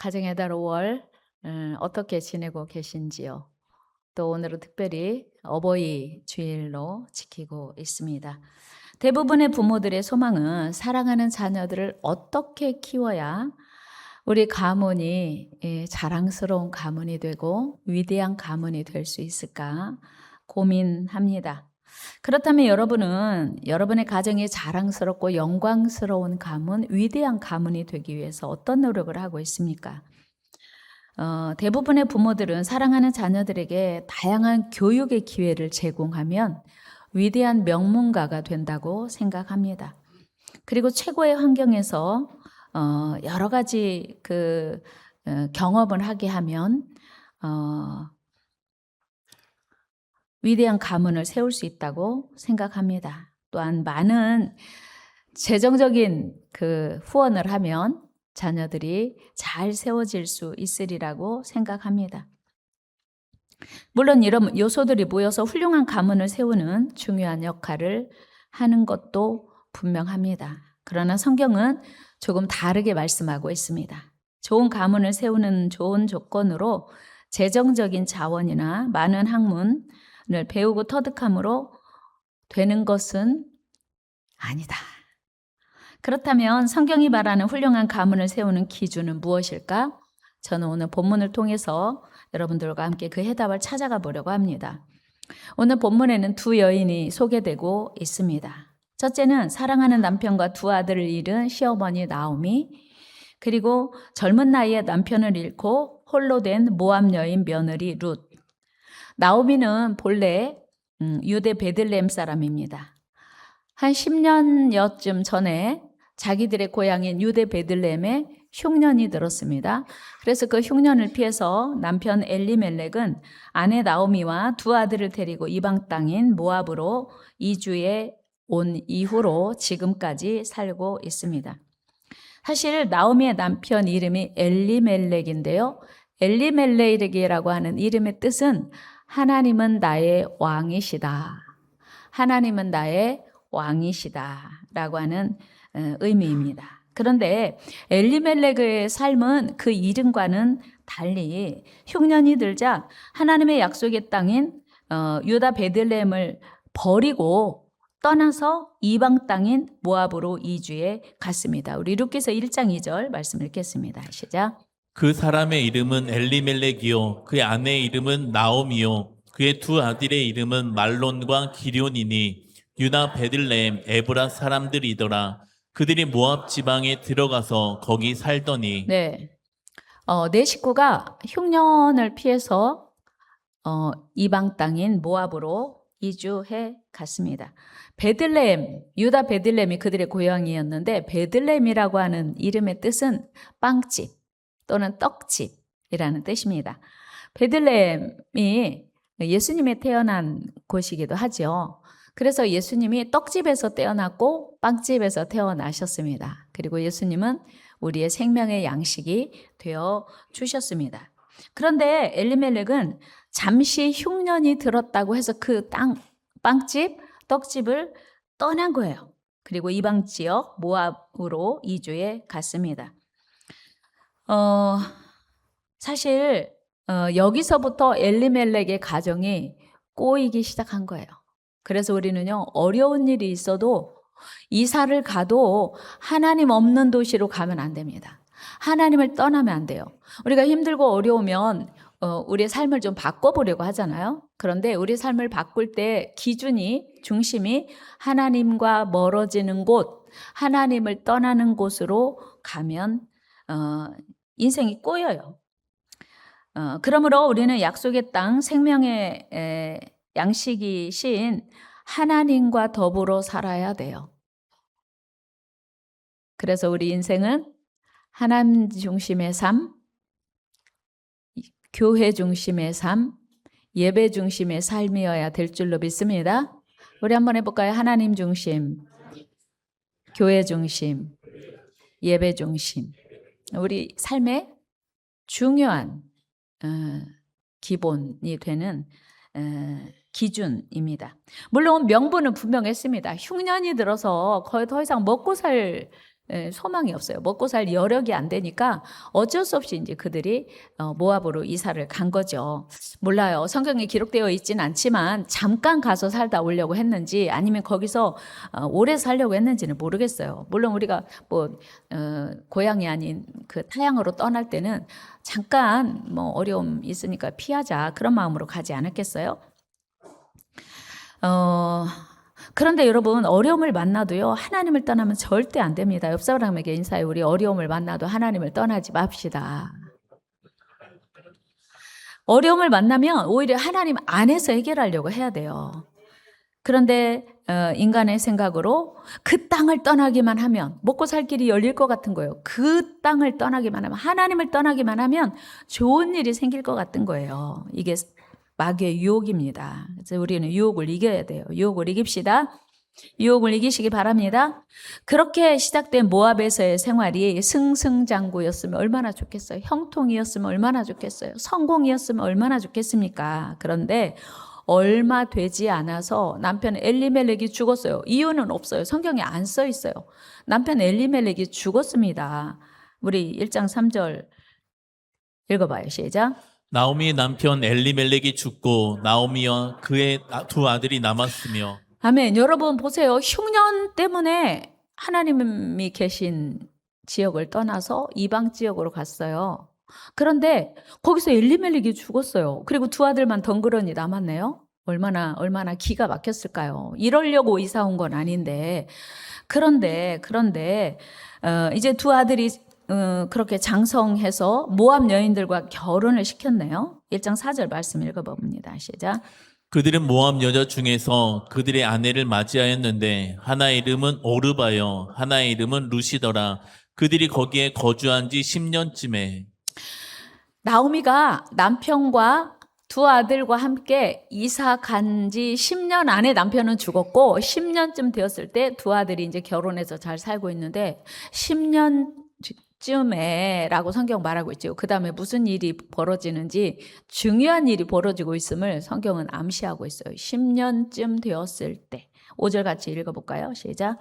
가정의 달 5월 어떻게 지내고 계신지요? 또 오늘은 특별히 어버이 주일로 지키고 있습니다. 대부분의 부모들의 소망은 사랑하는 자녀들을 어떻게 키워야 우리 가문이 자랑스러운 가문이 되고 위대한 가문이 될 수 있을까 고민합니다. 그렇다면 여러분은 여러분의 가정이 자랑스럽고 영광스러운 가문, 위대한 가문이 되기 위해서 어떤 노력을 하고 있습니까? 대부분의 부모들은 사랑하는 자녀들에게 다양한 교육의 기회를 제공하면 위대한 명문가가 된다고 생각합니다. 그리고 최고의 환경에서 여러 가지 경험을 하게 하면 위대한 가문을 세울 수 있다고 생각합니다. 또한 많은 재정적인 후원을 하면 자녀들이 잘 세워질 수 있으리라고 생각합니다. 물론 이런 요소들이 모여서 훌륭한 가문을 세우는 중요한 역할을 하는 것도 분명합니다. 그러나 성경은 조금 다르게 말씀하고 있습니다. 좋은 가문을 세우는 좋은 조건으로 재정적인 자원이나 많은 학문을 배우고 터득함으로 되는 것은 아니다. 그렇다면 성경이 말하는 훌륭한 가문을 세우는 기준은 무엇일까? 저는 오늘 본문을 통해서 여러분들과 함께 그 해답을 찾아가 보려고 합니다. 오늘 본문에는 두 여인이 소개되고 있습니다. 첫째는 사랑하는 남편과 두 아들을 잃은 시어머니 나오미, 그리고 젊은 나이에 남편을 잃고 홀로 된 모압 여인 며느리 룻. 나오미는 본래 유대 베들레헴 사람입니다. 한 10년여쯤 전에 자기들의 고향인 유대 베들레헴에 흉년이 들었습니다. 그래서 그 흉년을 피해서 남편 엘리멜렉은 아내 나오미와 두 아들을 데리고 이방 땅인 모압으로 이주해 온 이후로 지금까지 살고 있습니다. 사실 나오미의 남편 이름이 엘리멜렉인데요. 엘리멜렉이라고 하는 이름의 뜻은 하나님은 나의 왕이시다. 하나님은 나의 왕이시다 라고 하는 의미입니다. 그런데 엘리멜렉의 삶은 그 이름과는 달리 흉년이 들자 하나님의 약속의 땅인 유다 베들레헴을 버리고 떠나서 이방 땅인 모압으로 이주해 갔습니다. 우리 룻기서 1장 2절 말씀 읽겠습니다. 시작. 그 사람의 이름은 엘리멜렉이요 그의 아내의 이름은 나오미요 그의 두 아들의 이름은 말론과 기럧이니 유다 베들레헴 에브라 사람들이더라. 그들이 모압 지방에 들어가서 거기 살더니. 네, 네 식구가 흉년을 피해서 이방 땅인 모압으로 이주해 갔습니다. 베들레헴, 유다 베들레헴이 그들의 고향이었는데 베들레헴이라고 하는 이름의 뜻은 빵집 또는 떡집이라는 뜻입니다. 베들레헴이 예수님이 태어난 곳이기도 하죠. 그래서 예수님이 떡집에서 태어났고 빵집에서 태어나셨습니다. 그리고 예수님은 우리의 생명의 양식이 되어 주셨습니다. 그런데 엘리멜렉은 잠시 흉년이 들었다고 해서 그 빵집, 떡집을 떠난 거예요. 그리고 이방 지역 모압으로 이주해 갔습니다. 사실 여기서부터 엘리멜렉의 가정이 꼬이기 시작한 거예요. 그래서 우리는요, 어려운 일이 있어도 이사를 가도 하나님 없는 도시로 가면 안 됩니다. 하나님을 떠나면 안 돼요. 우리가 힘들고 어려우면 우리의 삶을 좀 바꿔보려고 하잖아요. 그런데 우리 삶을 바꿀 때 중심이 하나님과 멀어지는 곳, 하나님을 떠나는 곳으로 가면 인생이 꼬여요. 그러므로 우리는 약속의 땅, 생명의 양식이신 하나님과 더불어 살아야 돼요. 그래서 우리 인생은 하나님 중심의 삶, 교회 중심의 삶, 예배 중심의 삶이어야 될 줄로 믿습니다. 우리 한번 해볼까요? 하나님 중심, 교회 중심, 예배 중심. 우리 삶의 중요한 기본이 되는 기준입니다. 물론 명분은 분명했습니다. 흉년이 들어서 거의 더 이상 먹고 살 소망이 없어요. 먹고 살 여력이 안 되니까 어쩔 수 없이 이제 그들이 모압으로 이사를 간 거죠. 몰라요. 성경에 기록되어 있지는 않지만 잠깐 가서 살다 오려고 했는지 아니면 거기서 오래 살려고 했는지는 모르겠어요. 물론 우리가 뭐 고향이 아닌 그 타향으로 떠날 때는 잠깐 뭐 어려움 있으니까 피하자 그런 마음으로 가지 않았겠어요? 그런데 여러분 어려움을 만나도요 하나님을 떠나면 절대 안 됩니다. 옆 사람에게 인사해. 우리 어려움을 만나도 하나님을 떠나지 맙시다. 어려움을 만나면 오히려 하나님 안에서 해결하려고 해야 돼요. 그런데 인간의 생각으로 그 땅을 떠나기만 하면 먹고 살 길이 열릴 것 같은 거예요. 그 땅을 떠나기만 하면 하나님을 떠나기만 하면 좋은 일이 생길 것 같은 거예요. 이게 마귀의 유혹입니다. 그래서 우리는 유혹을 이겨야 돼요. 유혹을 이깁시다. 유혹을 이기시기 바랍니다. 그렇게 시작된 모압에서의 생활이 승승장구였으면 얼마나 좋겠어요. 형통이었으면 얼마나 좋겠어요. 성공이었으면 얼마나 좋겠습니까? 그런데 얼마 되지 않아서 남편 엘리멜렉이 죽었어요. 이유는 없어요. 성경에 안 써 있어요. 남편 엘리멜렉이 죽었습니다. 우리 1장 3절 읽어봐요. 시작. 나오미의 남편 엘리멜렉이 죽고 나오미와 그의 두 아들이 남았으며. 아멘. 여러분 보세요. 흉년 때문에 하나님이 계신 지역을 떠나서 이방 지역으로 갔어요. 그런데 거기서 엘리멜렉이 죽었어요. 그리고 두 아들만 덩그러니 남았네요. 얼마나 기가 막혔을까요? 이러려고 이사 온 건 아닌데. 그런데 이제 두 아들이 그렇게 장성해서 모압 여인들과 결혼을 시켰네요. 1장 4절 말씀 읽어봅니다. 시작. 그들은 모압 여자 중에서 그들의 아내를 맞이하였는데 하나의 이름은 오르바요 하나의 이름은 루시더라. 그들이 거기에 거주한 지 10년쯤에 나오미가 남편과 두 아들과 함께 이사 간 지 10년 안에 남편은 죽었고 10년쯤 되었을 때 두 아들이 이제 결혼해서 잘 살고 있는데 10년쯤에 라고 성경 말하고 있죠. 그 다음에 무슨 일이 벌어지는지 중요한 일이 벌어지고 있음을 성경은 암시하고 있어요. 10년쯤 되었을 때 5절 같이 읽어볼까요? 시작.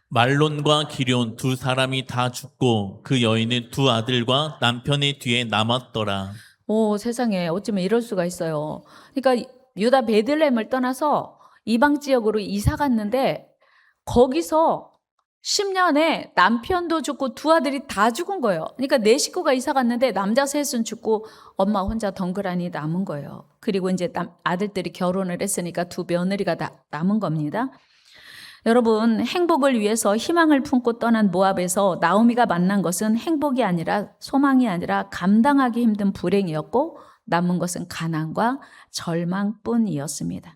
말론과 기럨 두 사람이 다 죽고 그 여인은 두 아들과 남편의 뒤에 남았더라. 오, 세상에 어쩌면 이럴 수가 있어요. 그러니까 유다 베들레헴을 떠나서 이방 지역으로 이사 갔는데 거기서 10년에 남편도 죽고 두 아들이 다 죽은 거예요. 그러니까 네 식구가 이사 갔는데 남자 셋은 죽고 엄마 혼자 덩그러니 남은 거예요. 그리고 이제 아들들이 결혼을 했으니까 두 며느리가 다 남은 겁니다. 여러분, 행복을 위해서 희망을 품고 떠난 모압에서 나오미가 만난 것은 행복이 아니라 소망이 아니라 감당하기 힘든 불행이었고 남은 것은 가난과 절망뿐이었습니다.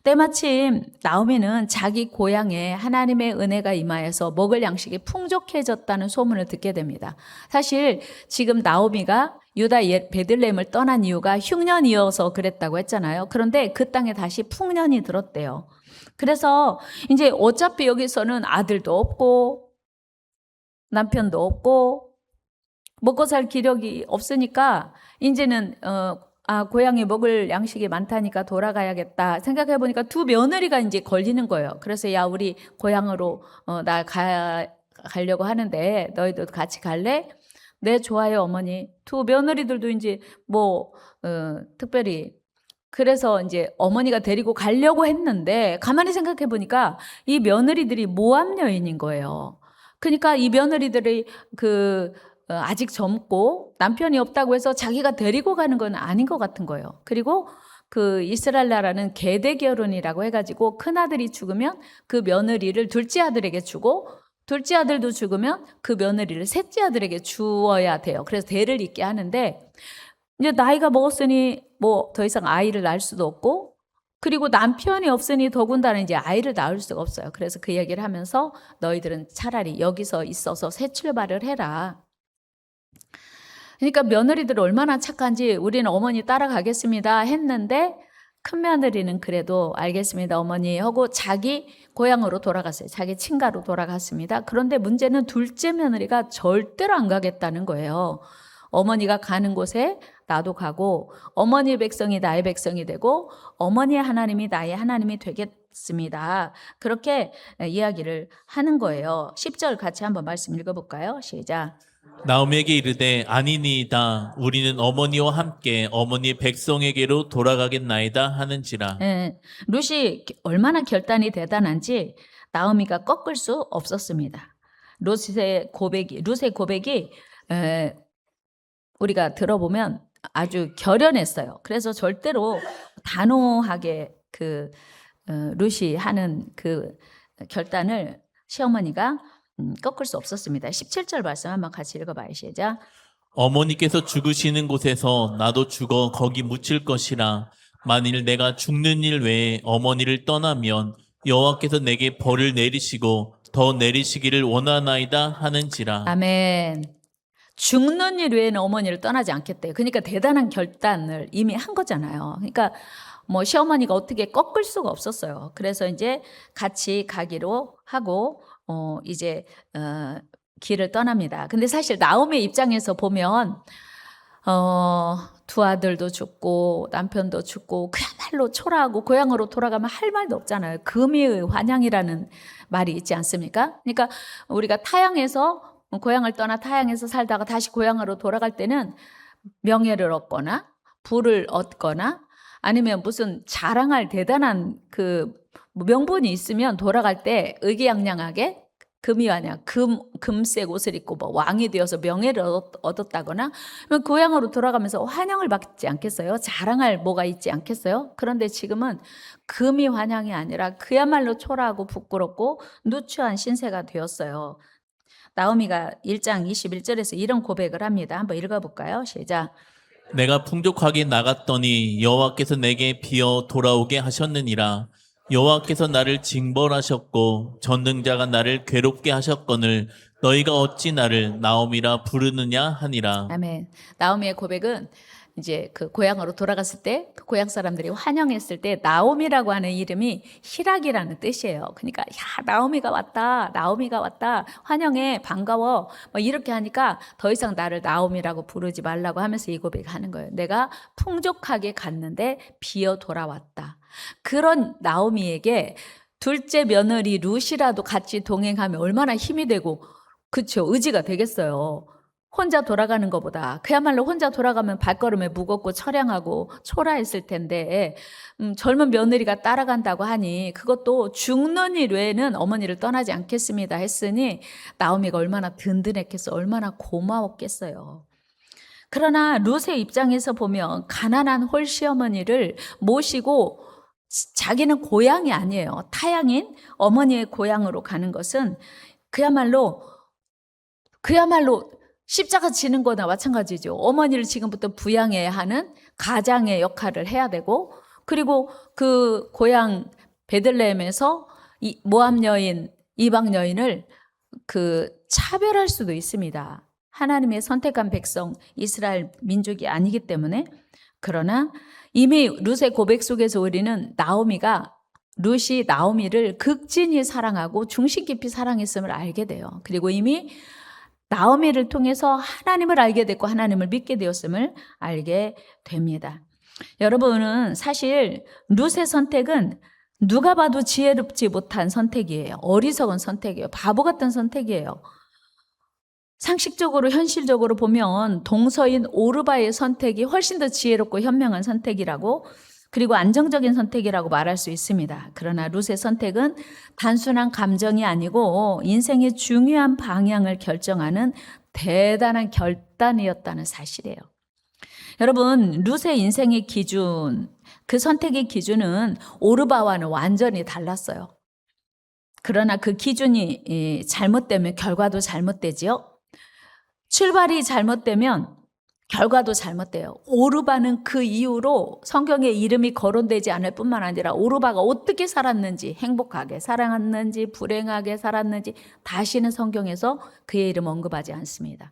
때마침 나오미는 자기 고향에 하나님의 은혜가 임하여서 먹을 양식이 풍족해졌다는 소문을 듣게 됩니다. 사실 지금 나오미가 유다 베들레헴을 떠난 이유가 흉년이어서 그랬다고 했잖아요. 그런데 그 땅에 다시 풍년이 들었대요. 그래서 이제 어차피 여기서는 아들도 없고 남편도 없고 먹고 살 기력이 없으니까 이제는 고향에 먹을 양식이 많다니까 돌아가야겠다 생각해 보니까 두 며느리가 이제 걸리는 거예요. 그래서 야 우리 고향으로 가려고 하는데 너희도 같이 갈래? 네 좋아요 어머니. 두 며느리들도 이제 특별히 그래서 이제 어머니가 데리고 가려고 했는데 가만히 생각해 보니까 이 며느리들이 모압 여인인 거예요. 그러니까 이 며느리들이 아직 젊고 남편이 없다고 해서 자기가 데리고 가는 건 아닌 것 같은 거예요. 그리고 그 이스라엘 나라는 계대 결혼이라고 해가지고 큰 아들이 죽으면 그 며느리를 둘째 아들에게 주고 둘째 아들도 죽으면 그 며느리를 셋째 아들에게 주어야 돼요. 그래서 대를 잇게 하는데 이제 나이가 먹었으니 더 이상 아이를 낳을 수도 없고 그리고 남편이 없으니 더군다나 이제 아이를 낳을 수가 없어요. 그래서 그 얘기를 하면서 너희들은 차라리 여기서 있어서 새 출발을 해라. 그러니까 며느리들 얼마나 착한지 우리는 어머니 따라가겠습니다 했는데 큰 며느리는 그래도 알겠습니다 어머니 하고 자기 고향으로 돌아갔어요. 자기 친가로 돌아갔습니다. 그런데 문제는 둘째 며느리가 절대로 안 가겠다는 거예요. 어머니가 가는 곳에 나도 가고 어머니의 백성이 나의 백성이 되고 어머니의 하나님이 나의 하나님이 되었습니다. 그렇게 이야기를 하는 거예요. 10절 같이 한번 말씀 읽어볼까요? 시작. 나오미에게 이르되 아니니이다. 우리는 어머니와 함께 어머니 백성에게로 돌아가겠나이다 하는지라. 예, 룻이 얼마나 결단이 대단한지 나오미가 꺾을 수 없었습니다. 룻의 고백이 우리가 들어보면 아주 결연했어요. 그래서 절대로 단호하게 룻이 하는 그 결단을 시어머니가 꺾을 수 없었습니다. 17절 말씀 한번 같이 읽어봐요. 시작. 어머니께서 죽으시는 곳에서 나도 죽어 거기 묻힐 것이라. 만일 내가 죽는 일 외에 어머니를 떠나면 여호와께서 내게 벌을 내리시고 더 내리시기를 원하나이다 하는지라. 아멘. 죽는 일 외에는 어머니를 떠나지 않겠대요. 그러니까 대단한 결단을 이미 한 거잖아요. 그러니까 뭐 시어머니가 어떻게 꺾을 수가 없었어요. 그래서 이제 같이 가기로 하고 이제 길을 떠납니다. 근데 사실 나오미의 입장에서 보면 두 아들도 죽고 남편도 죽고 그야말로 초라하고 고향으로 돌아가면 할 말도 없잖아요. 금이의 환영이라는 말이 있지 않습니까? 그러니까 우리가 타향에서 고향을 떠나 타향에서 살다가 다시 고향으로 돌아갈 때는 명예를 얻거나 부를 얻거나 아니면 무슨 자랑할 대단한 그 명분이 있으면 돌아갈 때 의기양양하게 금이환영, 금색 옷을 입고 뭐 왕이 되어서 명예를 얻었다거나 고향으로 돌아가면서 환영을 받지 않겠어요? 자랑할 뭐가 있지 않겠어요? 그런데 지금은 금이 환영이 아니라 그야말로 초라하고 부끄럽고 누추한 신세가 되었어요. 나오미가 1장 21절에서 이런 고백을 합니다. 한번 읽어볼까요? 시작. 내가 풍족하게 나갔더니 여호와께서 내게 비어 돌아오게 하셨느니라. 여호와께서 나를 징벌하셨고 전능자가 나를 괴롭게 하셨거늘 너희가 어찌 나를 나오미라 부르느냐 하니라. 아멘. 나오미의 고백은 이제 그 고향으로 돌아갔을 때 그 고향 사람들이 환영했을 때 나오미라고 하는 이름이 희락이라는 뜻이에요. 그러니까 야 나오미가 왔다 환영해 반가워 뭐 이렇게 하니까 더 이상 나를 나오미라고 부르지 말라고 하면서 이 고백하는 거예요. 내가 풍족하게 갔는데 비어 돌아왔다. 그런 나오미에게 둘째 며느리 룻이라도 같이 동행하면 얼마나 힘이 되고 그렇죠 의지가 되겠어요. 혼자 돌아가는 것보다 그야말로 혼자 돌아가면 발걸음에 무겁고 처량하고 초라했을 텐데 젊은 며느리가 따라간다고 하니 그것도 죽는 일 외에는 어머니를 떠나지 않겠습니다 했으니 나오미가 얼마나 든든했겠어요. 얼마나 고마웠겠어요. 그러나 룻의 입장에서 보면 가난한 홀시어머니를 모시고 자기는 고향이 아니에요. 타향인 어머니의 고향으로 가는 것은 그야말로 십자가 지는 거나 마찬가지죠. 어머니를 지금부터 부양해야 하는 가장의 역할을 해야 되고 그리고 그 고향 베들레헴에서 모압 여인, 이방 여인을 차별할 수도 있습니다. 하나님의 선택한 백성 이스라엘 민족이 아니기 때문에 그러나 이미 룻의 고백 속에서 우리는 룻이 나오미를 극진히 사랑하고 중심 깊이 사랑했음을 알게 돼요. 그리고 이미 나오미를 통해서 하나님을 알게 됐고 하나님을 믿게 되었음을 알게 됩니다. 여러분은 사실 룻의 선택은 누가 봐도 지혜롭지 못한 선택이에요. 어리석은 선택이에요. 바보 같은 선택이에요. 상식적으로 현실적으로 보면 동서인 오르바의 선택이 훨씬 더 지혜롭고 현명한 선택이라고 그리고 안정적인 선택이라고 말할 수 있습니다. 그러나 룻의 선택은 단순한 감정이 아니고 인생의 중요한 방향을 결정하는 대단한 결단이었다는 사실이에요. 여러분, 룻의 인생의 기준, 그 선택의 기준은 오르바와는 완전히 달랐어요. 그러나 그 기준이 잘못되면 결과도 잘못되지요. 출발이 잘못되면 결과도 잘못돼요. 오르바는 그 이후로 성경에 이름이 거론되지 않을 뿐만 아니라 오르바가 어떻게 살았는지, 행복하게 살았는지, 불행하게 살았는지 다시는 성경에서 그의 이름 언급하지 않습니다.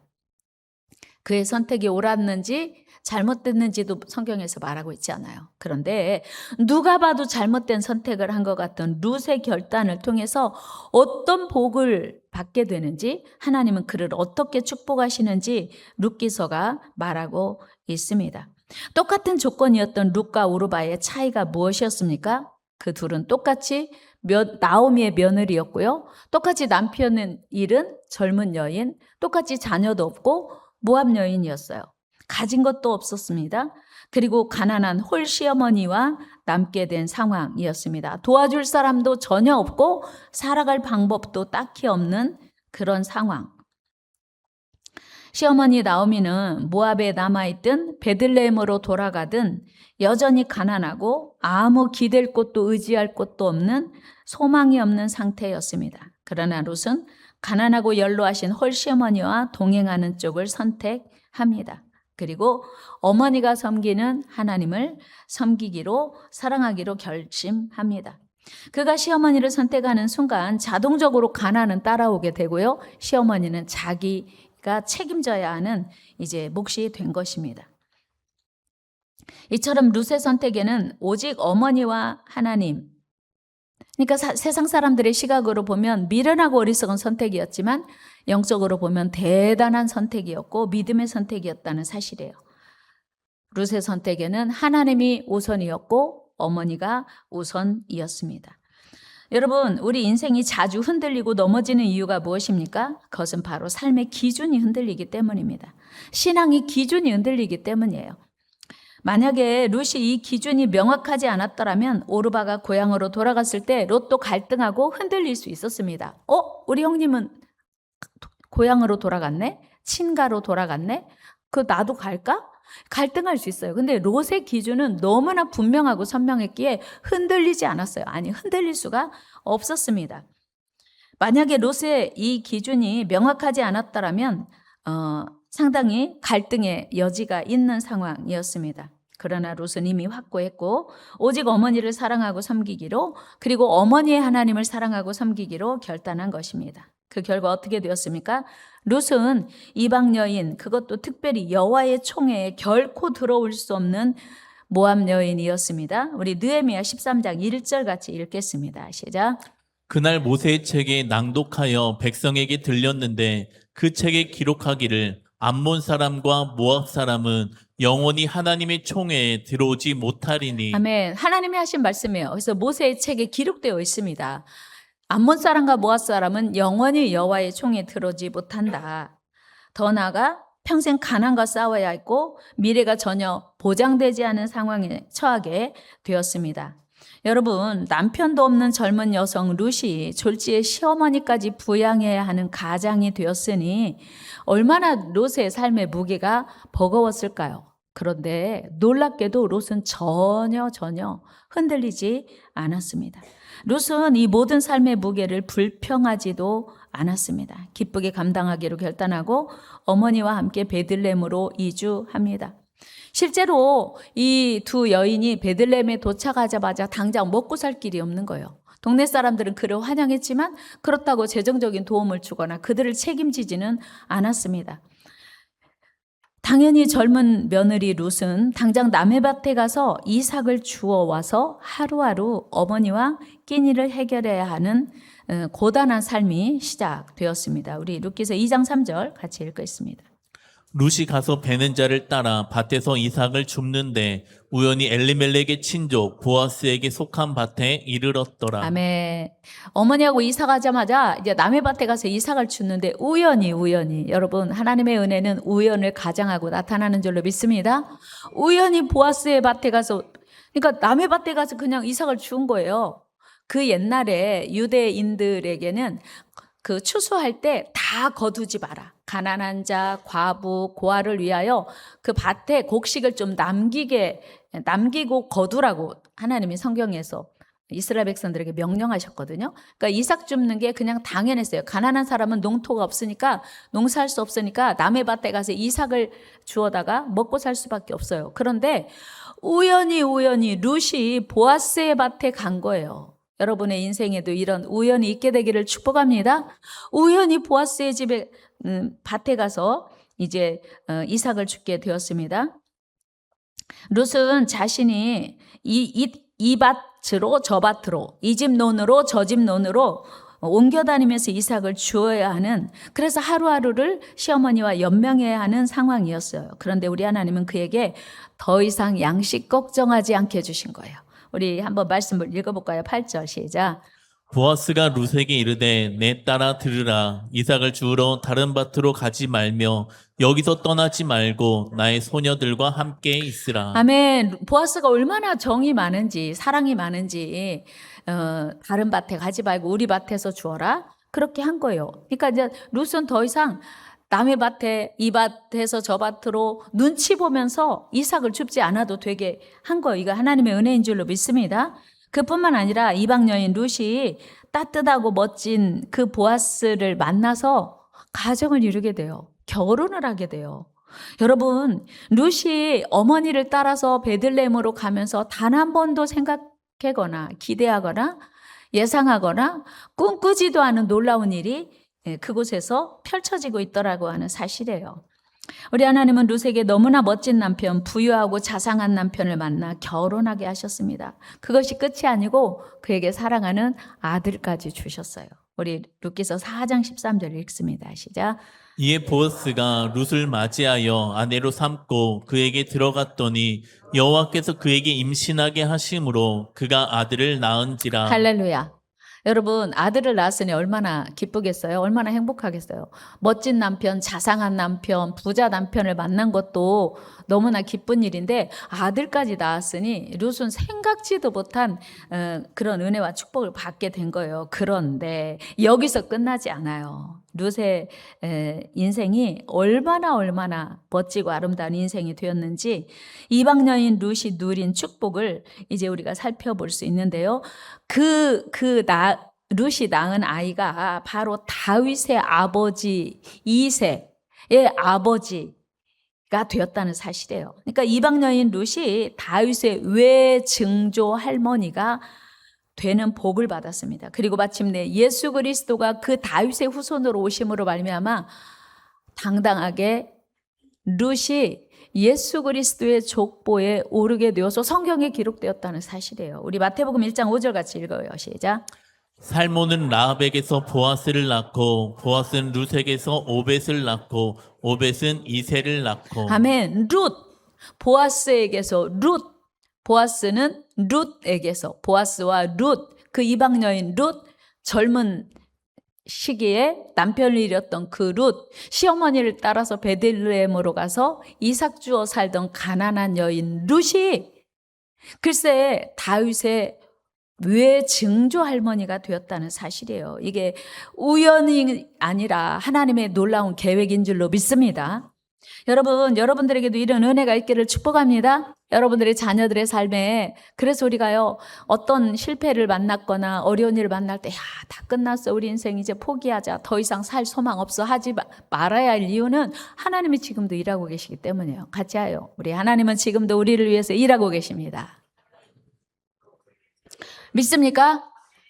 그의 선택이 옳았는지 잘못됐는지도 성경에서 말하고 있지 않아요. 그런데 누가 봐도 잘못된 선택을 한 것 같은 룻의 결단을 통해서 어떤 복을 받게 되는지 하나님은 그를 어떻게 축복하시는지 룻기서가 말하고 있습니다. 똑같은 조건이었던 룻과 오르바의 차이가 무엇이었습니까? 그 둘은 똑같이 나오미의 며느리였고요. 똑같이 남편은 잃은 젊은 여인, 똑같이 자녀도 없고 모압 여인이었어요. 가진 것도 없었습니다. 그리고 가난한 홀 시어머니와 남게 된 상황이었습니다. 도와줄 사람도 전혀 없고 살아갈 방법도 딱히 없는 그런 상황. 시어머니 나오미는 모압에 남아있든 베들레헴으로 돌아가든 여전히 가난하고 아무 기댈 곳도 의지할 곳도 없는 소망이 없는 상태였습니다. 그러나 룻은 가난하고 연로하신 홀 시어머니와 동행하는 쪽을 선택합니다. 그리고 어머니가 섬기는 하나님을 섬기기로 사랑하기로 결심합니다. 그가 시어머니를 선택하는 순간 자동적으로 가난은 따라오게 되고요. 시어머니는 자기가 책임져야 하는 이제 몫이 된 것입니다. 이처럼 룻의 선택에는 오직 어머니와 하나님, 그러니까 세상 사람들의 시각으로 보면 미련하고 어리석은 선택이었지만 영적으로 보면 대단한 선택이었고 믿음의 선택이었다는 사실이에요. 룻의 선택에는 하나님이 우선이었고 어머니가 우선이었습니다. 여러분, 우리 인생이 자주 흔들리고 넘어지는 이유가 무엇입니까? 그것은 바로 삶의 기준이 흔들리기 때문입니다. 신앙의 기준이 흔들리기 때문이에요. 만약에 룻이 이 기준이 명확하지 않았더라면 오르바가 고향으로 돌아갔을 때 롯도 갈등하고 흔들릴 수 있었습니다. 우리 형님은 고향으로 돌아갔네? 친가로 돌아갔네? 나도 갈까? 갈등할 수 있어요. 근데 롯의 기준은 너무나 분명하고 선명했기에 흔들리지 않았어요. 아니, 흔들릴 수가 없었습니다. 만약에 롯의 이 기준이 명확하지 않았더라면 상당히 갈등의 여지가 있는 상황이었습니다. 그러나 롯은 이미 확고했고 오직 어머니를 사랑하고 섬기기로, 그리고 어머니의 하나님을 사랑하고 섬기기로 결단한 것입니다. 그 결과 어떻게 되었습니까? 롯은 이방 여인, 그것도 특별히 여호와의 총회에 결코 들어올 수 없는 모압 여인이었습니다. 우리 느헤미야 13장 1절 같이 읽겠습니다. 시작. 그날 모세의 책에 낭독하여 백성에게 들렸는데 그 책에 기록하기를 암몬 사람과 모압 사람은 영원히 하나님의 총회에 들어오지 못하리니. 아멘. 하나님이 하신 말씀이에요. 그래서 모세의 책에 기록되어 있습니다. 암몬 사람과 모압 사람은 영원히 여호와의 총에 들어오지 못한다. 더 나아가 평생 가난과 싸워야 했고 미래가 전혀 보장되지 않은 상황에 처하게 되었습니다. 여러분, 남편도 없는 젊은 여성 룻이 졸지에 시어머니까지 부양해야 하는 가장이 되었으니 얼마나 롯의 삶의 무게가 버거웠을까요? 그런데 놀랍게도 롯은 전혀 흔들리지 않았습니다. 롯은 이 모든 삶의 무게를 불평하지도 않았습니다. 기쁘게 감당하기로 결단하고 어머니와 함께 베들레헴으로 이주합니다. 실제로 이 두 여인이 베들레헴에 도착하자마자 당장 먹고 살 길이 없는 거예요. 동네 사람들은 그를 환영했지만 그렇다고 재정적인 도움을 주거나 그들을 책임지지는 않았습니다. 당연히 젊은 며느리 룻은 당장 남의 밭에 가서 이삭을 주워와서 하루하루 어머니와 끼니를 해결해야 하는 고단한 삶이 시작되었습니다. 우리 룻기서 2장 3절 같이 읽겠습니다. 룻이 가서 베는 자를 따라 밭에서 이삭을 줍는데 우연히 엘리멜렉의 친족 보아스에게 속한 밭에 이르렀더라. 아멘. 어머니하고 이사 가자마자 이제 남의 밭에 가서 이삭을 줍는데 우연히 여러분, 하나님의 은혜는 우연을 가장하고 나타나는 줄로 믿습니다. 우연히 보아스의 밭에 가서, 그러니까 남의 밭에 가서 그냥 이삭을 준 거예요. 그 옛날에 유대인들에게는 그 추수할 때 다 거두지 마라. 가난한 자, 과부, 고아를 위하여 그 밭에 곡식을 좀 남기고 거두라고 하나님이 성경에서 이스라엘 백성들에게 명령하셨거든요. 그러니까 이삭 줍는 게 그냥 당연했어요. 가난한 사람은 농토가 없으니까, 농사할 수 없으니까 남의 밭에 가서 이삭을 주워다가 먹고 살 수밖에 없어요. 그런데 우연히 룻이 보아스의 밭에 간 거예요. 여러분의 인생에도 이런 우연이 있게 되기를 축복합니다. 우연히 보아스의 집에 밭에 가서 이제 이삭을 주게 되었습니다. 룻은 자신이 이 밭으로 저 밭으로, 이 집 논으로 저 집 논으로 옮겨 다니면서 이삭을 주어야 하는, 그래서 하루하루를 시어머니와 연명해야 하는 상황이었어요. 그런데 우리 하나님은 그에게 더 이상 양식 걱정하지 않게 해주신 거예요. 우리 한번 말씀을 읽어볼까요? 8절 시작. 보아스가 룻에게 이르되 내 딸아 들으라. 이삭을 주우러 다른 밭으로 가지 말며 여기서 떠나지 말고 나의 소녀들과 함께 있으라. 아멘. 보아스가 얼마나 정이 많은지 사랑이 많은지 다른 밭에 가지 말고 우리 밭에서 주어라. 그렇게 한 거예요. 그러니까 이제 룻은 더 이상 남의 밭에 이 밭에서 저 밭으로 눈치 보면서 이삭을 줍지 않아도 되게 한 거예요. 이거 하나님의 은혜인 줄로 믿습니다. 그뿐만 아니라 이방 여인 룻이 따뜻하고 멋진 그 보아스를 만나서 가정을 이루게 돼요. 결혼을 하게 돼요. 여러분, 룻이 어머니를 따라서 베들레헴으로 가면서 단 한 번도 생각하거나 기대하거나 예상하거나 꿈꾸지도 않은 놀라운 일이 그곳에서 펼쳐지고 있더라고 하는 사실이에요. 우리 하나님은 룻에게 너무나 멋진 남편, 부유하고 자상한 남편을 만나 결혼하게 하셨습니다. 그것이 끝이 아니고 그에게 사랑하는 아들까지 주셨어요. 우리 룻기서 4장 13절 읽습니다. 시작. 이에 보아스가 룻을 맞이하여 아내로 삼고 그에게 들어갔더니 여호와께서 그에게 임신하게 하심으로 그가 아들을 낳은지라. 할렐루야. 여러분, 아들을 낳았으니 얼마나 기쁘겠어요? 얼마나 행복하겠어요? 멋진 남편, 자상한 남편, 부자 남편을 만난 것도 너무나 기쁜 일인데 아들까지 낳았으니 룻은 생각지도 못한 그런 은혜와 축복을 받게 된 거예요. 그런데 여기서 끝나지 않아요. 룻의 인생이 얼마나 멋지고 아름다운 인생이 되었는지 이방 여인 룻이 누린 축복을 이제 우리가 살펴볼 수 있는데요. 룻이 낳은 아이가 바로 다윗의 아버지 이새의 아버지가 되었다는 사실이에요. 그러니까 이방 여인 룻이 다윗의 외증조 할머니가 되는 복을 받았습니다. 그리고 마침내 예수 그리스도가 그 다윗의 후손으로 오심으로 말미암아 당당하게 룻이 예수 그리스도의 족보에 오르게 되어서 성경에 기록되었다는 사실이에요. 우리 마태복음 1장 5절 같이 읽어요. 시작. 살몬은 라합에게서 보아스를 낳고 보아스는 룻에게서 오벳을 낳고 오벳은 이새를 낳고. 아멘. 보아스에게서 보아스는 룻에게서 보아스와 룻 그 이방 여인 룻 젊은 시기에 남편을 잃었던 그 룻 시어머니를 따라서 베들레헴으로 가서 이삭 주어 살던 가난한 여인 룻이 글쎄 다윗의 외증조 할머니가 되었다는 사실이에요. 이게 우연이 아니라 하나님의 놀라운 계획인 줄로 믿습니다. 여러분들에게도 이런 은혜가 있기를 축복합니다. 여러분들의 자녀들의 삶에 그래서 우리가요 어떤 실패를 만났거나 어려운 일을 만날 때 다 끝났어 우리 인생 이제 포기하자 더 이상 살 소망 없어 하지 말아야 할 이유는 하나님이 지금도 일하고 계시기 때문이에요. 같이 하요. 우리 하나님은 지금도 우리를 위해서 일하고 계십니다. 믿습니까?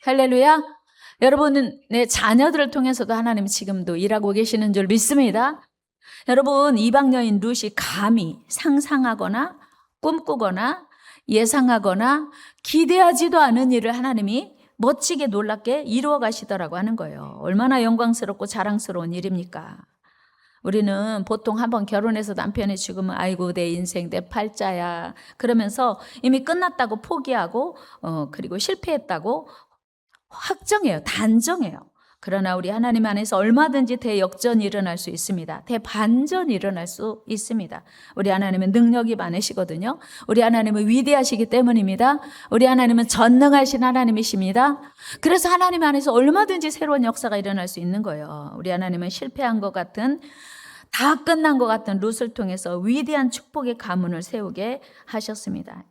할렐루야. 여러분은 내 자녀들을 통해서도 하나님이 지금도 일하고 계시는 줄 믿습니다. 여러분, 이방 여인 룻이 감히 상상하거나 꿈꾸거나 예상하거나 기대하지도 않은 일을 하나님이 멋지게 놀랍게 이루어 가시더라고 하는 거예요. 얼마나 영광스럽고 자랑스러운 일입니까? 우리는 보통 한번 결혼해서 남편이 죽으면 아이고 내 인생 내 팔자야 그러면서 이미 끝났다고 포기하고 그리고 실패했다고 확정해요. 단정해요. 그러나 우리 하나님 안에서 얼마든지 대역전이 일어날 수 있습니다. 대반전이 일어날 수 있습니다. 우리 하나님은 능력이 많으시거든요. 우리 하나님은 위대하시기 때문입니다. 우리 하나님은 전능하신 하나님이십니다. 그래서 하나님 안에서 얼마든지 새로운 역사가 일어날 수 있는 거예요. 우리 하나님은 실패한 것 같은 다 끝난 것 같은 룻을 통해서 위대한 축복의 가문을 세우게 하셨습니다.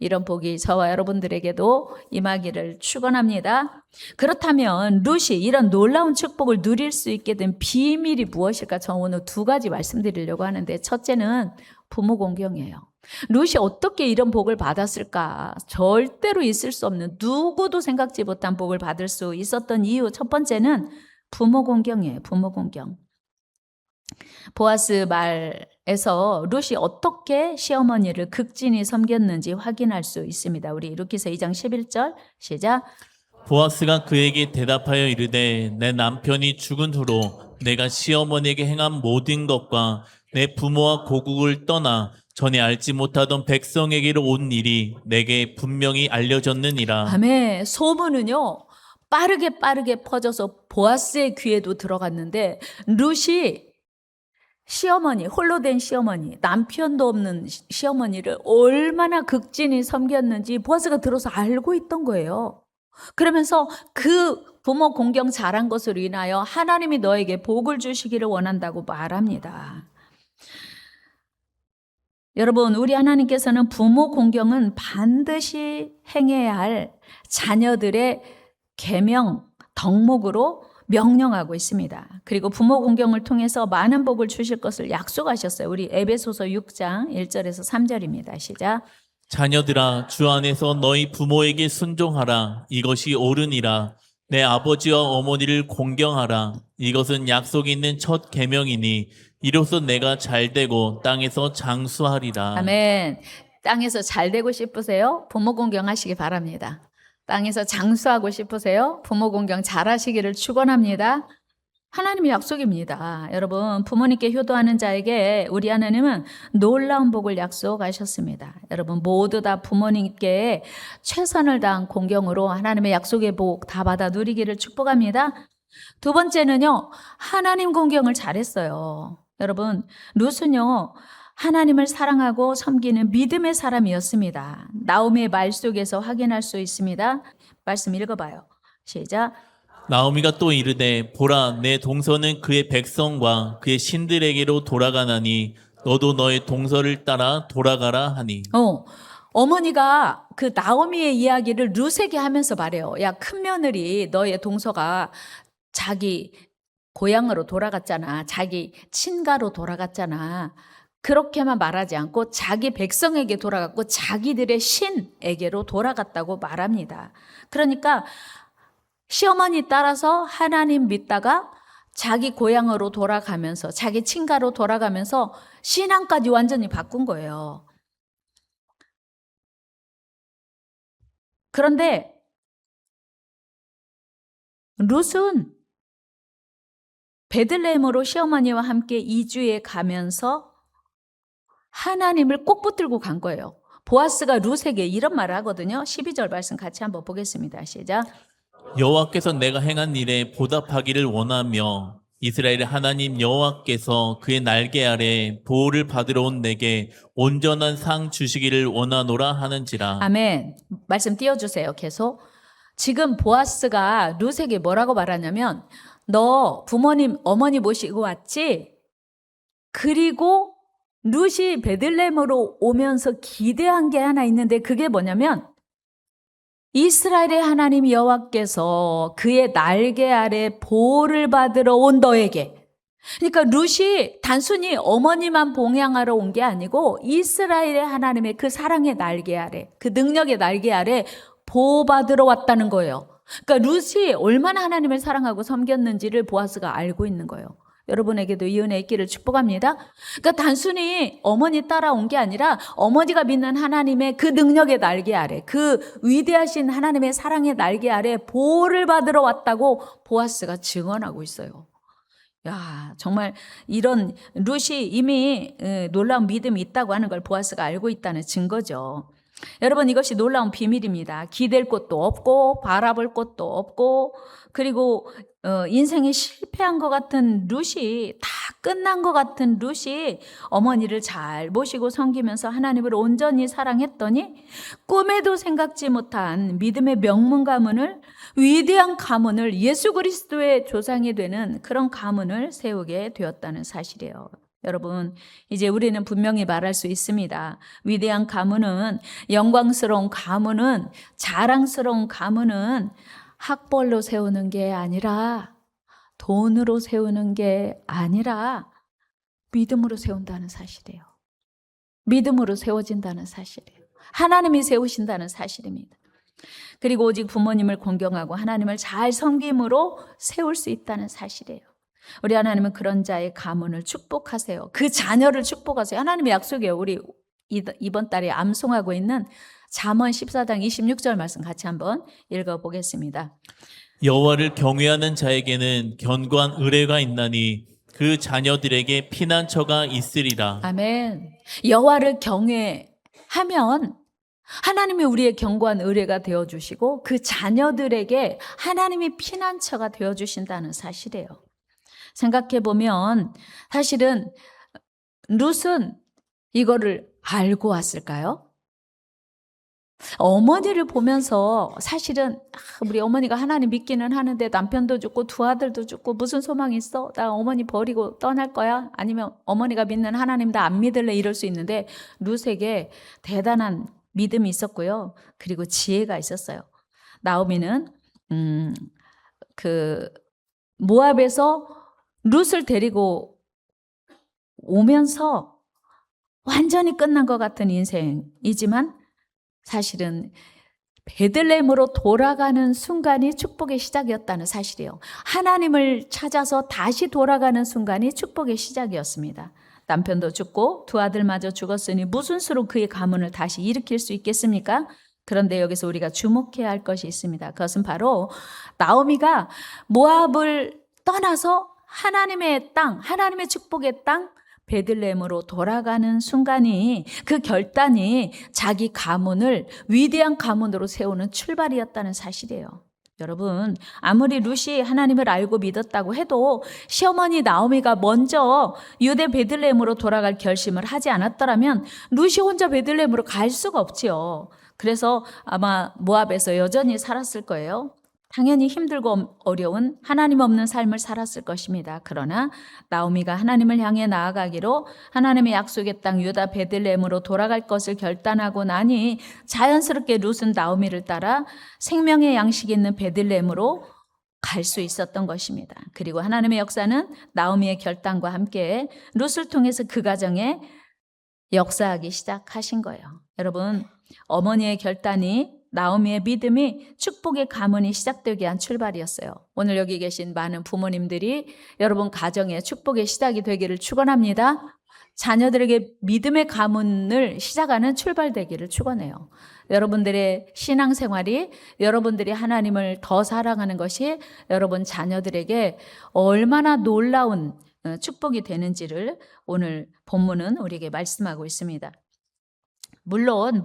이런 복이 저와 여러분들에게도 임하기를 축원합니다. 그렇다면 룻이 이런 놀라운 축복을 누릴 수 있게 된 비밀이 무엇일까? 저 오늘 두 가지 말씀드리려고 하는데 첫째는 부모 공경이에요. 룻이 어떻게 이런 복을 받았을까? 절대로 있을 수 없는 누구도 생각지 못한 복을 받을 수 있었던 이유 첫 번째는 부모 공경이에요. 부모 공경. 보아스 말에서 룻이 어떻게 시어머니를 극진히 섬겼는지 확인할 수 있습니다. 우리 룻기서 2장 11절 시작. 보아스가 그에게 대답하여 이르되 내 남편이 죽은 후로 내가 시어머니에게 행한 모든 것과 내 부모와 고국을 떠나 전에 알지 못하던 백성에게로 온 일이 내게 분명히 알려졌느니라. 아멘. 소문은요, 빠르게 퍼져서 보아스의 귀에도 들어갔는데, 룻이 시어머니, 홀로 된 시어머니, 남편도 없는 시어머니를 얼마나 극진히 섬겼는지 보아스가 들어서 알고 있던 거예요. 그러면서 그 부모 공경 잘한 것으로 인하여 하나님이 너에게 복을 주시기를 원한다고 말합니다. 여러분, 우리 하나님께서는 부모 공경은 반드시 행해야 할 자녀들의 계명, 덕목으로 명령하고 있습니다. 그리고 부모 공경을 통해서 많은 복을 주실 것을 약속하셨어요. 우리 에베소서 6장 1절에서 3절입니다. 시작. 자녀들아, 주 안에서 너희 부모에게 순종하라. 이것이 옳으니라. 내 아버지와 어머니를 공경하라. 이것은 약속이 있는 첫 계명이니 이로써 내가 잘되고 땅에서 장수하리라. 아멘. 땅에서 잘 되고 싶으세요? 부모 공경하시기 바랍니다. 땅에서 장수하고 싶으세요? 부모 공경 잘하시기를 축원합니다. 하나님의 약속입니다. 여러분, 부모님께 효도하는 자에게 우리 하나님은 놀라운 복을 약속하셨습니다. 여러분 모두 다 부모님께 최선을 다한 공경으로 하나님의 약속의 복 다 받아 누리기를 축복합니다. 두 번째는요, 하나님 공경을 잘했어요. 여러분, 룻은요, 하나님을 사랑하고 섬기는 믿음의 사람이었습니다. 나오미의 말 속에서 확인할 수 있습니다. 말씀 읽어봐요. 시작. 나오미가 또 이르되 보라, 내 동서는 그의 백성과 그의 신들에게로 돌아가나니 너도 너의 동서를 따라 돌아가라 하니. 어머니가 그 나오미의 이야기를 룻에게 하면서 말해요. 야, 큰 며느리 너의 동서가 자기 고향으로 돌아갔잖아. 자기 친가로 돌아갔잖아. 그렇게만 말하지 않고 자기 백성에게 돌아갔고 자기들의 신에게로 돌아갔다고 말합니다. 그러니까 시어머니 따라서 하나님 믿다가 자기 고향으로 돌아가면서 자기 친가로 돌아가면서 신앙까지 완전히 바꾼 거예요. 그런데 룻은 베들레헴으로 시어머니와 함께 이주해 가면서 하나님을 꼭 붙들고 간 거예요. 보아스가 룻에게 이런 말을 하거든요. 12절 말씀 같이 한번 보겠습니다. 시작. 여호와께서 내가 행한 일에 보답하기를 원하며 이스라엘의 하나님 여호와께서 그의 날개 아래 보호를 받으러 온 내게 온전한 상 주시기를 원하노라 하는지라. 아멘. 말씀 띄워주세요. 계속. 지금 보아스가 룻에게 뭐라고 말하냐면 너 부모님 어머니 모시고 왔지? 그리고 룻이 베들레헴으로 오면서 기대한 게 하나 있는데 그게 뭐냐면 이스라엘의 하나님 여호와께서 그의 날개 아래 보호를 받으러 온 너에게. 그러니까 룻이 단순히 어머니만 봉양하러 온 게 아니고 이스라엘의 하나님의 그 사랑의 날개 아래, 그 능력의 날개 아래 보호받으러 왔다는 거예요. 그러니까 룻이 얼마나 하나님을 사랑하고 섬겼는지를 보아스가 알고 있는 거예요. 여러분에게도 이 은혜 있기를 축복합니다. 그러니까 단순히 어머니 따라온 게 아니라 어머니가 믿는 하나님의 그 능력의 날개 아래, 그 위대하신 하나님의 사랑의 날개 아래 보호를 받으러 왔다고 보아스가 증언하고 있어요. 야, 정말 이런 룻이 이미 놀라운 믿음이 있다고 하는 걸 보아스가 알고 있다는 증거죠. 여러분, 이것이 놀라운 비밀입니다. 기댈 곳도 없고 바라볼 곳도 없고 그리고 인생이 실패한 것 같은 룻이 다 끝난 것 같은 룻이 어머니를 잘 모시고 섬기면서 하나님을 온전히 사랑했더니 꿈에도 생각지 못한 믿음의 명문 가문을 위대한 가문을 예수 그리스도의 조상이 되는 그런 가문을 세우게 되었다는 사실이에요. 여러분, 이제 우리는 분명히 말할 수 있습니다. 위대한 가문은, 영광스러운 가문은, 자랑스러운 가문은 학벌로 세우는 게 아니라 돈으로 세우는 게 아니라 믿음으로 세운다는 사실이에요. 믿음으로 세워진다는 사실이에요. 하나님이 세우신다는 사실입니다. 그리고 오직 부모님을 공경하고 하나님을 잘 섬김으로 세울 수 있다는 사실이에요. 우리 하나님은 그런 자의 가문을 축복하세요. 그 자녀를 축복하세요. 하나님의 약속이에요. 우리 이번 달에 암송하고 있는 잠언 14장 26절 말씀 같이 한번 읽어보겠습니다. 여호와를 경외하는 자에게는 견고한 의뢰가 있나니 그 자녀들에게 피난처가 있으리라. 아멘. 여호와를 경외하면 하나님이 우리의 견고한 의뢰가 되어주시고 그 자녀들에게 하나님이 피난처가 되어주신다는 사실이에요. 생각해보면 사실은 룻은 이거를 알고 왔을까요? 어머니를 보면서 사실은 우리 어머니가 하나님 믿기는 하는데 남편도 죽고 두 아들도 죽고 무슨 소망이 있어? 나 어머니 버리고 떠날 거야? 아니면 어머니가 믿는 하나님 다 안 믿을래? 이럴 수 있는데 룻에게 대단한 믿음이 있었고요. 그리고 지혜가 있었어요. 나오미는 그 모압에서 룻을 데리고 오면서 완전히 끝난 것 같은 인생이지만 사실은 베들레헴으로 돌아가는 순간이 축복의 시작이었다는 사실이에요. 하나님을 찾아서 다시 돌아가는 순간이 축복의 시작이었습니다. 남편도 죽고 두 아들마저 죽었으니 무슨 수로 그의 가문을 다시 일으킬 수 있겠습니까? 그런데 여기서 우리가 주목해야 할 것이 있습니다. 그것은 바로 나오미가 모압을 떠나서 하나님의 땅, 하나님의 축복의 땅 베들레헴으로 돌아가는 순간이 그 결단이 자기 가문을 위대한 가문으로 세우는 출발이었다는 사실이에요. 여러분, 아무리 룻이 하나님을 알고 믿었다고 해도 시어머니 나오미가 먼저 유대 베들레헴으로 돌아갈 결심을 하지 않았더라면 룻이 혼자 베들레헴으로 갈 수가 없지요. 그래서 아마 모압에서 여전히 살았을 거예요. 당연히 힘들고 어려운 하나님 없는 삶을 살았을 것입니다. 그러나 나오미가 하나님을 향해 나아가기로 하나님의 약속의 땅 유다 베들레헴으로 돌아갈 것을 결단하고 나니 자연스럽게 룻은 나오미를 따라 생명의 양식이 있는 베들레헴으로 갈 수 있었던 것입니다. 그리고 하나님의 역사는 나오미의 결단과 함께 룻을 통해서 그 가정에 역사하기 시작하신 거예요. 여러분, 어머니의 결단이 나오미의 믿음이 축복의 가문이 시작되게 한 출발이었어요. 오늘 여기 계신 많은 부모님들이 여러분 가정의 축복의 시작이 되기를 축원합니다. 자녀들에게 믿음의 가문을 시작하는 출발되기를 축원해요. 여러분들의 신앙생활이 여러분들이 하나님을 더 사랑하는 것이 여러분 자녀들에게 얼마나 놀라운 축복이 되는지를 오늘 본문은 우리에게 말씀하고 있습니다. 물론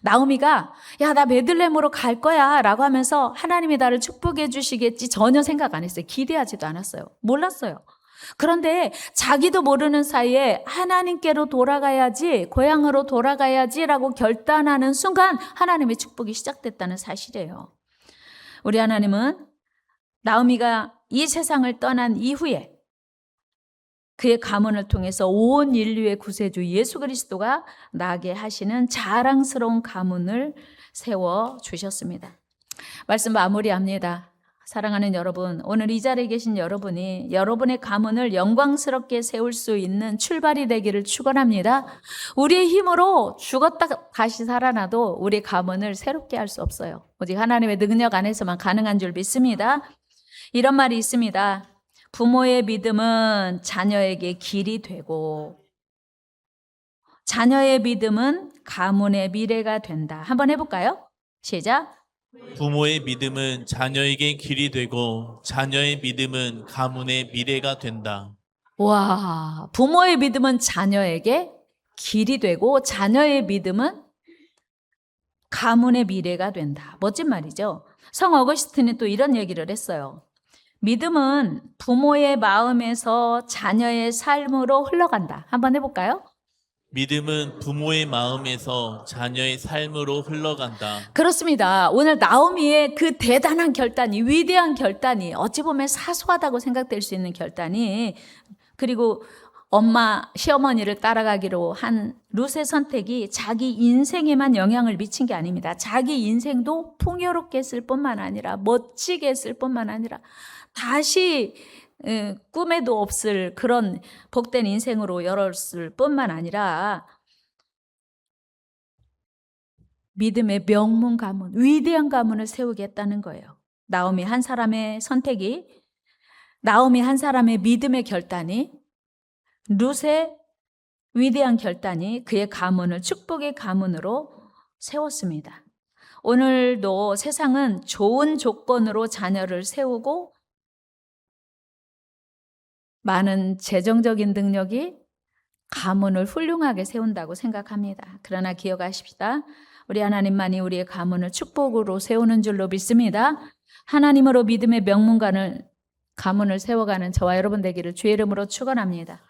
나오미가 야, 나 베들레헴으로 갈 거야 라고 하면서 하나님이 나를 축복해 주시겠지 전혀 생각 안 했어요. 기대하지도 않았어요. 몰랐어요. 그런데 자기도 모르는 사이에 하나님께로 돌아가야지, 고향으로 돌아가야지 라고 결단하는 순간 하나님의 축복이 시작됐다는 사실이에요. 우리 하나님은 나오미가 이 세상을 떠난 이후에 그의 가문을 통해서 온 인류의 구세주 예수 그리스도가 나게 하시는 자랑스러운 가문을 세워주셨습니다. 말씀 마무리합니다. 사랑하는 여러분, 오늘 이 자리에 계신 여러분이 여러분의 가문을 영광스럽게 세울 수 있는 출발이 되기를 축원합니다. 우리의 힘으로 죽었다 다시 살아나도 우리 가문을 새롭게 할 수 없어요. 오직 하나님의 능력 안에서만 가능한 줄 믿습니다. 이런 말이 있습니다. 부모의 믿음은 자녀에게 길이 되고 자녀의 믿음은 가문의 미래가 된다. 한번 해볼까요? 시작. 부모의 믿음은 자녀에게 길이 되고 자녀의 믿음은 가문의 미래가 된다. 와, 부모의 믿음은 자녀에게 길이 되고 자녀의 믿음은 가문의 미래가 된다. 멋진 말이죠. 성 어거스틴이 또 이런 얘기를 했어요. 믿음은 부모의 마음에서 자녀의 삶으로 흘러간다. 한번 해볼까요? 믿음은 부모의 마음에서 자녀의 삶으로 흘러간다. 그렇습니다. 오늘 나오미의 그 대단한 결단이, 위대한 결단이, 어찌 보면 사소하다고 생각될 수 있는 결단이, 그리고 엄마, 시어머니를 따라가기로 한 룻의 선택이 자기 인생에만 영향을 미친 게 아닙니다. 자기 인생도 풍요롭게 했을 뿐만 아니라 멋지게 했을 뿐만 아니라 다시 꿈에도 없을 그런 복된 인생으로 열었을 뿐만 아니라 믿음의 명문 가문, 위대한 가문을 세우겠다는 거예요. 나오미 한 사람의 선택이, 나오미 한 사람의 믿음의 결단이, 룻의 위대한 결단이 그의 가문을 축복의 가문으로 세웠습니다. 오늘도 세상은 좋은 조건으로 자녀를 세우고 많은 재정적인 능력이 가문을 훌륭하게 세운다고 생각합니다. 그러나 기억하십시다. 우리 하나님만이 우리의 가문을 축복으로 세우는 줄로 믿습니다. 하나님으로 믿음의 명문가는 가문을 세워가는 저와 여러분 되기를 주의 이름으로 축원합니다.